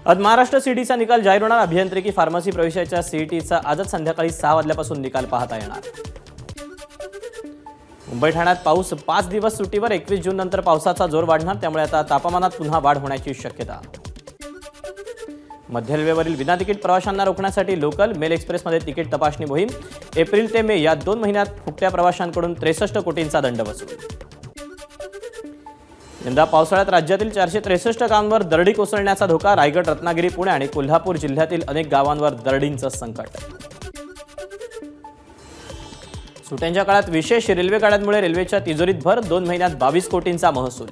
आज महाराष्ट्र सीईटीचा निकाल जाहीर होणार। अभियांत्रिकी फार्मसी प्रवेशाच्या सीईटीचा आजच संध्याकाळी 6 वाजल्यापासून निकाल पाहता येणार। मुंबई ठाण्यात पाऊस 5 दिवस सुट्टीवर। 21 जून नंतर पावसाचा जोर वाढणार, त्यामुळे आता तापमानात पुन्हा वाढ होण्याची शक्यता। मध्य रेल्वेवरील विनातिकीट प्रवाशांना रोखण्यासाठी लोकल मेल एक्सप्रेसमध्ये तिकीट तपासणी मोहीम। एप्रिल ते मे या 2 महिन्यात फुकट्या प्रवाशांकडून 63 कोटींचा दंड वसूल। यंदा पावसाळ्यात राज्यातील 463 गावांवर दरडी कोसळण्याचा धोका। रायगड, रत्नागिरी, पुणे आणि कोल्हापूर जिल्ह्यातील अनेक गावांवर दरडींचं संकट। सुट्यांच्या काळात विशेष रेल्वे गाड्यांमुळे रेल्वेच्या तिजोरीत भर। 2 महिन्यात 22 कोटींचा महसूल।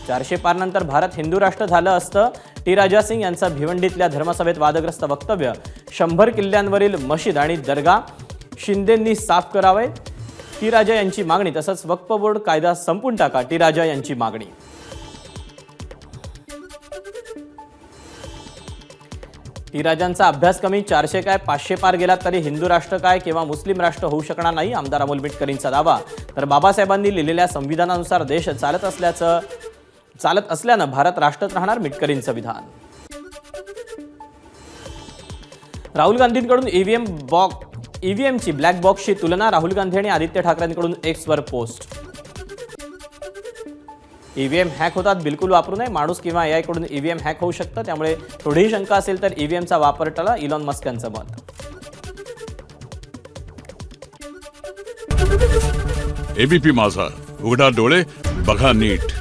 400 पार नंतर भारत हिंदू राष्ट्र झालं असतं। टी राजा सिंग यांचं भिवंडीतल्या धर्मसभेत वादग्रस्त वक्तव्य। 100 किल्ल्यांवरील मशीद आणि दर्गा शिंदेंनी साफ करावे। टी राजा यांची मागणी। तसंच वक्फ बोर्ड कायदा संपून टाका, टी राजा यांची मागणी। टी राजांचा अभ्यास कमी। 400 काय 500 पार गेला तरी हिंदू राष्ट्र काय किंवा मुस्लिम राष्ट्र होऊ शकणार नाही, आमदार अमोल मिटकरींचा दावा। तर बाबासाहेबांनी लिहिलेल्या संविधानानुसार देश चालत असल्यानं भारत राष्ट्रात राहणार, मिटकरींचं विधान। राहुल गांधींकडून ईव्हीएमची ब्लॅक बॉक्सची तुलना। राहुल गांधी आणि Aditya ठाकरेंकडून Xavier post. EVM hack होतात, बिलकुल वापरू नये। माणूस किंवा एआय कडून ईव्हीएम हॅक होऊ शकतं, त्यामुळे थोडीही शंका असेल तर ईव्हीएमचा वापर टाळा, इलॉन मस्क यांचं मत। एबीपी माझा, उघडा डोळे बघा नीट।